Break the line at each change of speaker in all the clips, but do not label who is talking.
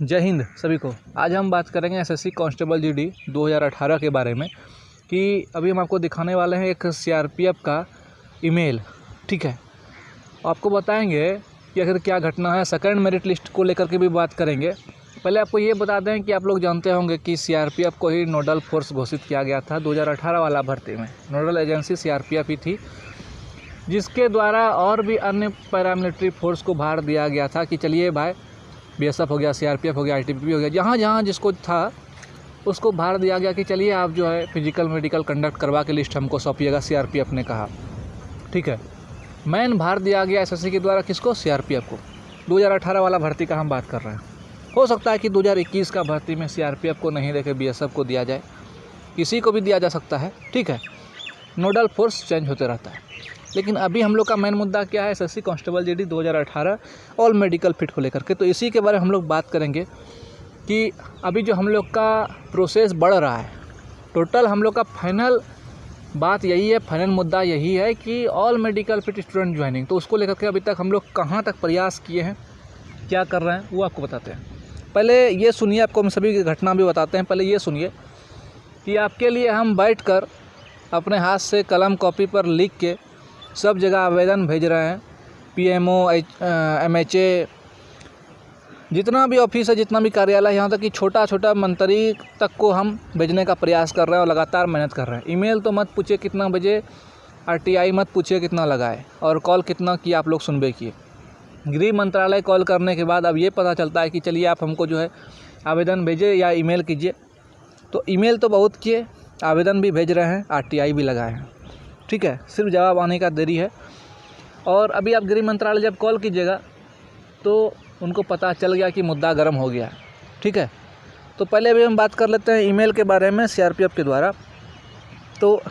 जय हिंद सभी को। आज हम बात करेंगे एसएससी कांस्टेबल जीडी 2018 के बारे में कि अभी हम आपको दिखाने वाले हैं एक सीआरपीएफ का ईमेल। ठीक है, आपको बताएंगे कि आखिर क्या घटना है। सेकंड मेरिट लिस्ट को लेकर के भी बात करेंगे। पहले आपको ये बता दें कि आप लोग जानते होंगे कि सीआरपीएफ को ही नोडल फोर्स घोषित किया गया था 2018 वाला भर्ती में। नोडल एजेंसी सीआरपीएफ ही थी, जिसके द्वारा और भी अन्य पैरामिलिट्री फोर्स को भार दिया गया था कि चलिए भाई, बीएसएफ हो गया, सीआरपीएफ हो गया, आईटीबीपी हो गया, जहाँ जहाँ जिसको था उसको भार दिया गया कि चलिए आप जो है फिजिकल मेडिकल कंडक्ट करवा के लिस्ट हमको सौंपिएगा। सीआरपीएफ ने कहा ठीक है। मेन भार दिया गया एसएससी के द्वारा किसको? सीआरपीएफ को। 2018 वाला भर्ती का हम बात कर रहे हैं। हो सकता है कि 2021 का भर्ती में सीआरपीएफ को नहीं देके बीएसएफ को दिया जाए, किसी को भी दिया जा सकता है। ठीक है, नोडल फोर्स चेंज होते रहता है। लेकिन अभी हम लोग का मेन मुद्दा क्या है? SSC constable GD 2018 all medical fit को लेकर के। तो इसी के बारे में हम लोग बात करेंगे कि अभी जो हम लोग का प्रोसेस बढ़ रहा है, टोटल हम लोग का फाइनल बात यही है, फाइनल मुद्दा यही है कि all medical fit student joining. तो उसको लेकर के अभी तक हम लोग कहाँ तक प्रयास किए हैं, क्या कर रहे हैं, वो आपको बताते हैं। पहले ये सुनिए, आपको हम सभी की घटना भी बताते हैं। पहले ये सुनिए कि आपके लिए हम बैठकर अपने हाथ से कलम कॉपी पर लिख के सब जगह आवेदन भेज रहे हैं। पीएमओ, एमएचए, जितना भी ऑफिस है, जितना भी कार्यालय, यहाँ तक कि छोटा छोटा मंत्री तक को हम भेजने का प्रयास कर रहे हैं और लगातार मेहनत कर रहे हैं। ईमेल तो मत पूछिए कितना बजे, आरटीआई मत पूछिए कितना लगाए, और कॉल कितना किया आप लोग सुनबे किए। गृह मंत्रालय कॉल करने के बाद अब ये पता चलता है कि चलिए आप हमको जो है आवेदन भेजिए या ईमेल कीजिए। तो ईमेल तो बहुत किए, आवेदन भी भेज रहे हैं, आरटीआई भी लगाए हैं। ठीक है, सिर्फ जवाब आने का देरी है। और अभी आप गृह मंत्रालय जब कॉल कीजिएगा तो उनको पता चल गया कि मुद्दा गर्म हो गया। ठीक है, तो पहले अभी हम बात कर लेते हैं ईमेल के बारे में सीआरपीएफ के द्वारा। तो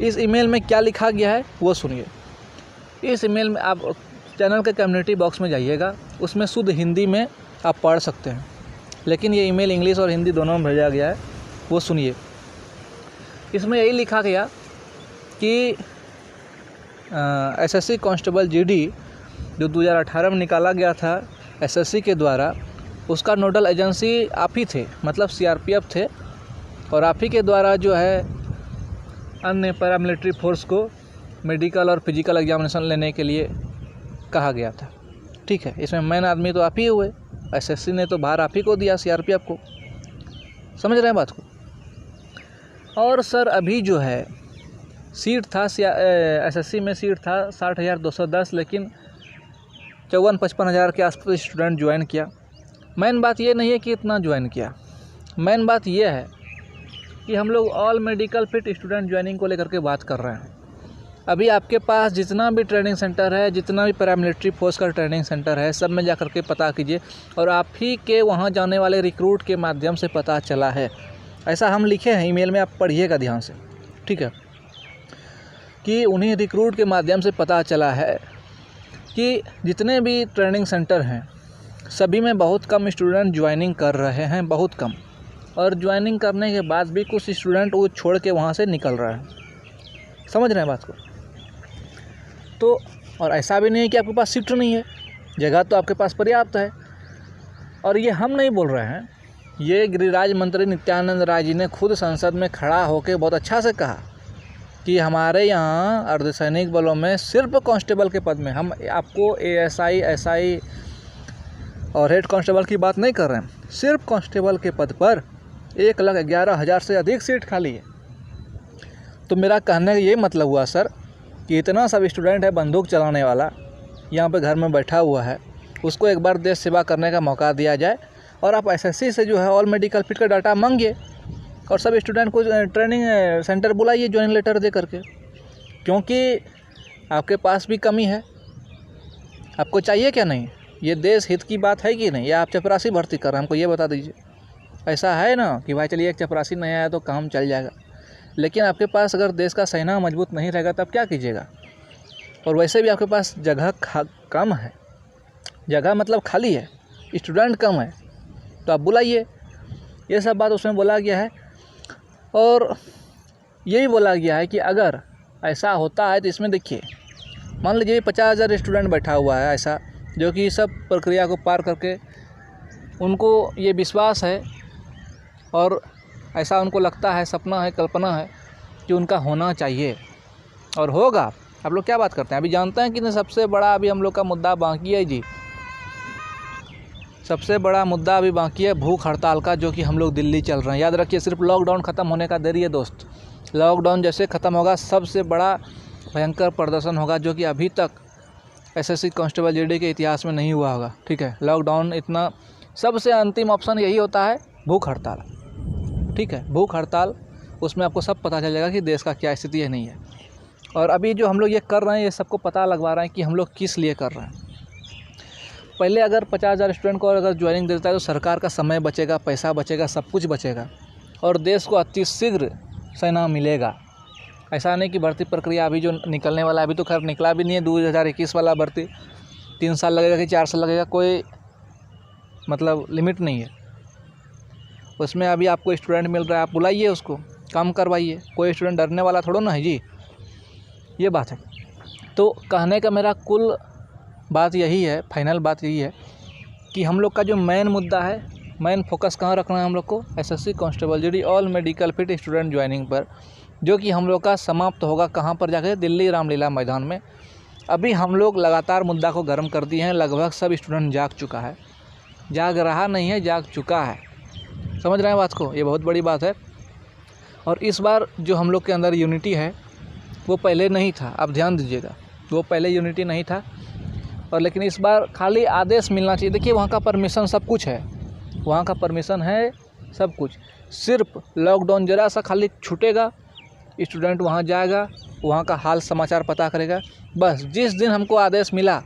इस ईमेल में क्या लिखा गया है वो सुनिए। इस ईमेल में आप चैनल के कम्युनिटी बॉक्स में जाइएगा, उसमें शुद्ध हिंदी में आप पढ़ सकते हैं, लेकिन ये ईमेल इंग्लिश और हिंदी दोनों में भेजा गया है, वो सुनिए। इसमें यही लिखा गया कि एसएससी कांस्टेबल जीडी जो 2018 में निकाला गया था एसएससी के द्वारा, उसका नोडल एजेंसी आप ही थे, मतलब सीआरपीएफ थे, और आप ही के द्वारा जो है अन्य पैरामिलिट्री फोर्स को मेडिकल और फिजिकल एग्जामिनेशन लेने के लिए कहा गया था। ठीक है, इसमें मेन आदमी तो आप ही हुए, एसएससी ने तो भार आप ही को दिया, सीआरपीएफ को। समझ रहे हैं बात को? और सर अभी जो है सीट था एसएससी में सीट था 60,210, लेकिन 54-55 हज़ार के आसपास स्टूडेंट ज्वाइन किया। मेन बात ये नहीं है कि इतना ज्वाइन किया, मेन बात ये है कि हम लोग all medical fit student joining को लेकर के बात कर रहे हैं। अभी आपके पास जितना भी ट्रेनिंग सेंटर है, जितना भी पैरामिलिट्री फोर्स का ट्रेनिंग सेंटर है, सब में जा कर के पता कीजिए, और आप ही के वहाँ जाने वाले रिक्रूट के माध्यम से पता चला है। ऐसा हम लिखे हैं ईमेल में, आप पढ़िएगा ध्यान से। ठीक है, कि उन्हीं रिक्रूट के माध्यम से पता चला है कि जितने भी ट्रेनिंग सेंटर हैं सभी में बहुत कम स्टूडेंट ज्वाइनिंग कर रहे हैं, बहुत कम। और ज्वाइनिंग करने के बाद भी कुछ स्टूडेंट वो छोड़ के वहाँ से निकल रहे हैं। समझ रहे हैं बात को? तो और ऐसा भी नहीं है कि आपके पास सीट नहीं है, जगह तो आपके पास पर्याप्त है। और ये हम नहीं बोल रहे हैं, ये गृह राज्य मंत्री नित्यानंद राय जी ने खुद संसद में खड़ा होकर बहुत अच्छा से कहा कि हमारे यहाँ अर्धसैनिक बलों में सिर्फ कांस्टेबल के पद में, हम आपको एएसआई, एसआई और हेड कांस्टेबल की बात नहीं कर रहे हैं, सिर्फ कांस्टेबल के पद पर 1,11,000 से अधिक सीट खाली है। तो मेरा कहने का ये मतलब हुआ सर कि इतना सब स्टूडेंट है बंदूक चलाने वाला, यहाँ पे घर में बैठा हुआ है, उसको एक बार देश सेवा करने का मौका दिया जाए, और आप एसएससी से जो है ऑल मेडिकल फिट का डाटा मांगिए और सब स्टूडेंट को ट्रेनिंग सेंटर बुलाइए ज्वाइनिंग लेटर दे करके, क्योंकि आपके पास भी कमी है। आपको चाहिए क्या नहीं? ये देश हित की बात है कि नहीं, या आप चपरासी भर्ती कर रहे हैं? हमको ये बता दीजिए। ऐसा है ना कि भाई चलिए एक चपरासी नहीं आया तो काम चल जाएगा, लेकिन आपके पास अगर देश का सेना मजबूत नहीं रहेगा तब क्या कीजिएगा? और वैसे भी आपके पास जगह कम है, जगह मतलब खाली है, स्टूडेंट कम है, तो आप बुलाइए। ये सब बात उसमें बोला गया है। और ये भी बोला गया है कि अगर ऐसा होता है तो इसमें देखिए, मान लीजिए 50,000 स्टूडेंट बैठा हुआ है ऐसा, जो कि सब प्रक्रिया को पार करके उनको ये विश्वास है और ऐसा उनको लगता है, सपना है, कल्पना है कि उनका होना चाहिए और होगा। आप लोग क्या बात करते हैं? अभी जानते हैं कि सबसे बड़ा अभी हम लोग का मुद्दा बाकी है जी, सबसे बड़ा मुद्दा अभी बाकी है भूख हड़ताल का, जो कि हम लोग दिल्ली चल रहे हैं। याद रखिए, सिर्फ लॉकडाउन ख़त्म होने का देरी है दोस्त। लॉकडाउन जैसे ख़त्म होगा सबसे बड़ा भयंकर प्रदर्शन होगा, जो कि अभी तक एसएससी कांस्टेबल जीडी के इतिहास में नहीं हुआ होगा। ठीक है, लॉकडाउन इतना, सबसे अंतिम ऑप्शन यही होता है भूख हड़ताल। ठीक है, भूख हड़ताल, उसमें आपको सब पता चल जाएगा कि देश का क्या स्थिति है, नहीं है। और अभी जो हम लोग ये कर रहे हैं, ये सबको पता लगवा रहे हैं कि हम लोग किस लिए कर रहे हैं। पहले अगर 50,000 स्टूडेंट को अगर ज्वाइनिंग देता है तो सरकार का समय बचेगा, पैसा बचेगा, सब कुछ बचेगा और देश को अतिशीघ्र सेना मिलेगा। ऐसा नहीं कि भर्ती प्रक्रिया अभी जो निकलने वाला है, अभी तो खैर निकला भी नहीं है 2021 वाला भर्ती, 3 साल लगेगा कि 4 साल लगेगा, कोई मतलब लिमिट नहीं है उसमें। अभी आपको स्टूडेंट मिल रहा है, आप बुलाइए उसको, काम करवाइए, कोई स्टूडेंट डरने वाला थोड़ा ना है जी, ये बात है। तो कहने का मेरा कुल बात यही है, फाइनल बात यही है कि हम लोग का जो मेन मुद्दा है, मेन फोकस कहाँ रखना है हम लोग को, SSC constable GD all medical fit student joining पर, जो कि हम लोग का समाप्त होगा कहाँ पर जाकर, दिल्ली रामलीला मैदान में। अभी हम लोग लगातार मुद्दा को गर्म कर दिए हैं, लगभग सब स्टूडेंट जाग चुका है, जाग रहा नहीं है, जाग चुका है। समझ रहे हैं बात को? ये बहुत बड़ी बात है। और इस बार जो हम लोग के अंदर यूनिटी है वो पहले नहीं था, आप ध्यान दीजिएगा, वो पहले यूनिटी नहीं था। और लेकिन इस बार खाली आदेश मिलना चाहिए। देखिए, वहाँ का परमिशन सब कुछ है, वहाँ का परमिशन है सब कुछ, सिर्फ लॉकडाउन जरा सा खाली छूटेगा, स्टूडेंट वहाँ जाएगा, वहाँ का हाल समाचार पता करेगा, बस। जिस दिन हमको आदेश मिला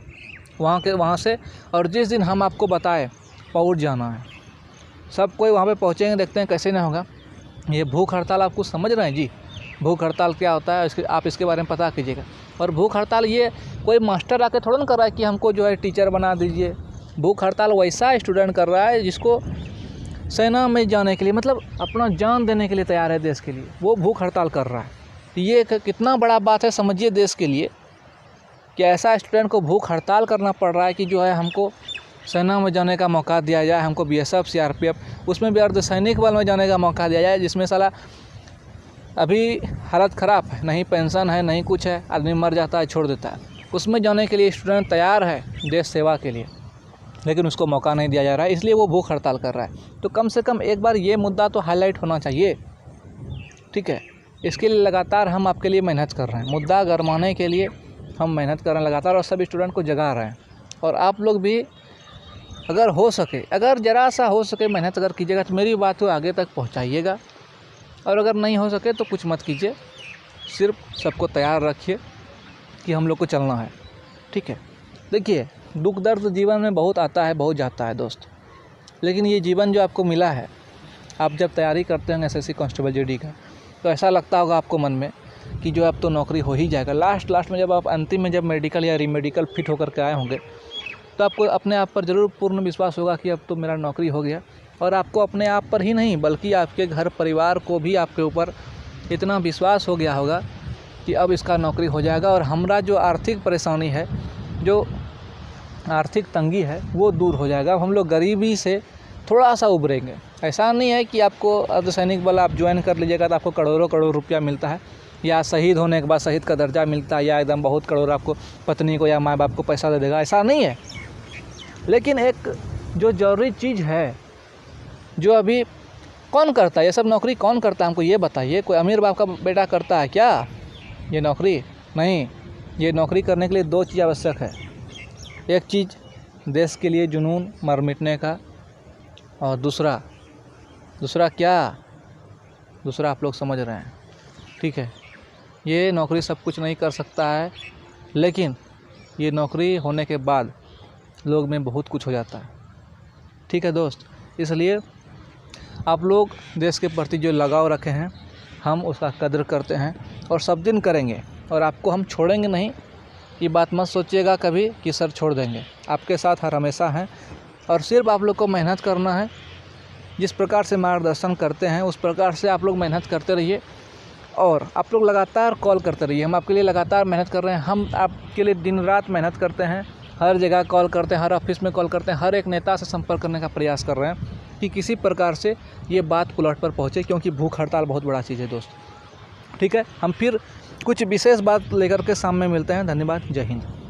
वहाँ से, और जिस दिन हम आपको बताए पहुँच जाना है, सब कोई वहाँ पे पहुँचेंगे। देखते हैं कैसे ना होगा। ये भूख हड़ताल आप कुछ समझ रहे हैं जी? भूख हड़ताल क्या होता है आप इसके बारे में पता कीजिएगा। और भूख हड़ताल ये कोई मास्टर आके थोड़ा ना कर रहा है कि हमको जो है टीचर बना दीजिए। भूख हड़ताल वैसा स्टूडेंट कर रहा है जिसको सेना में जाने के लिए, मतलब अपना जान देने के लिए तैयार है देश के लिए, वो भूख हड़ताल कर रहा है। तो ये कितना बड़ा बात है समझिए देश के लिए, कि ऐसा स्टूडेंट को भूख हड़ताल करना पड़ रहा है कि जो है हमको सेना में जाने का मौका दिया जाए, हमको बीएसएफ सीआरपीएफ उसमें भी अर्धसैनिक बल में जाने का मौका दिया जाए, जिसमें साला अभी हालत ख़राब है, नहीं पेंशन है, नहीं कुछ है, आदमी मर जाता है, छोड़ देता है। उसमें जाने के लिए स्टूडेंट तैयार है देश सेवा के लिए, लेकिन उसको मौका नहीं दिया जा रहा है, इसलिए वो भूख हड़ताल कर रहा है। तो कम से कम एक बार ये मुद्दा तो हाईलाइट होना चाहिए। ठीक है, इसके लिए लगातार हम आपके लिए मेहनत कर रहे हैं, मुद्दा गरमाने के लिए हम मेहनत कर रहे हैं लगातार, और सभी स्टूडेंट को जगा रहे हैं। और आप लोग भी अगर हो सके, अगर ज़रा सा हो सके मेहनत अगर कीजिएगा तो मेरी बात को आगे तक पहुंचाइएगा, और अगर नहीं हो सके तो कुछ मत कीजिए, सिर्फ सबको तैयार रखिए कि हम लोग को चलना है। ठीक है, देखिए दुख दर्द जीवन में बहुत आता है, बहुत जाता है दोस्त, लेकिन ये जीवन जो आपको मिला है, आप जब तैयारी करते हैं एसएससी कांस्टेबल जीडी का, तो ऐसा लगता होगा आपको मन में कि जो अब तो नौकरी हो ही जाएगा। लास्ट में जब आप अंतिम में जब मेडिकल या रीमेडिकल फिट होकर के आए होंगे, तो आपको अपने आप पर ज़रूर पूर्ण विश्वास होगा कि अब तो मेरा नौकरी हो गया। और आपको अपने आप पर ही नहीं, बल्कि आपके घर परिवार को भी आपके ऊपर इतना विश्वास हो गया होगा कि अब इसका नौकरी हो जाएगा, और हमारा जो आर्थिक परेशानी है, जो आर्थिक तंगी है, वो दूर हो जाएगा। हम लोग गरीबी से थोड़ा सा उभरेंगे। ऐसा नहीं है कि आपको अर्धसैनिक बल आप ज्वाइन कर लीजिएगा तो आपको करोड़ों रुपया मिलता है, या शहीद होने के बाद शहीद का दर्जा मिलता है, या एकदम बहुत करोड़ आपको पत्नी को या माँ बाप को पैसा दे देगा, ऐसा नहीं है। लेकिन एक जो ज़रूरी चीज़ है, जो अभी कौन करता है ये सब नौकरी, कौन करता है हमको ये बताइए? कोई अमीर बाप का बेटा करता है क्या ये नौकरी? नहीं। ये नौकरी करने के लिए 2 चीज़ आवश्यक है। एक चीज़ देश के लिए जुनून मर मिटने का, और दूसरा क्या, दूसरा आप लोग समझ रहे हैं। ठीक है, ये नौकरी सब कुछ नहीं कर सकता है, लेकिन ये नौकरी होने के बाद लोग में बहुत कुछ हो जाता है। ठीक है दोस्त, इसलिए आप लोग देश के प्रति जो लगाव रखे हैं, हम उसका कदर करते हैं और सब दिन करेंगे, और आपको हम छोड़ेंगे नहीं। ये बात मत सोचिएगा कभी कि सर छोड़ देंगे, आपके साथ हर हमेशा हैं। और सिर्फ आप लोग को मेहनत करना है, जिस प्रकार से मार्गदर्शन करते हैं उस प्रकार से आप लोग मेहनत करते रहिए, और आप लोग लगातार कॉल करते रहिए। हम आपके लिए लगातार मेहनत कर रहे हैं, हम आपके लिए दिन रात मेहनत करते हैं, हर जगह कॉल करते हैं, हर ऑफिस में कॉल करते हैं, हर एक नेता से संपर्क करने का प्रयास कर रहे हैं कि किसी प्रकार से ये बात पुलट पर पहुँचे, क्योंकि भूख हड़ताल बहुत बड़ा चीज़ है दोस्त। ठीक है, हम फिर कुछ विशेष बात लेकर के सामने मिलते हैं। धन्यवाद, जय हिंद।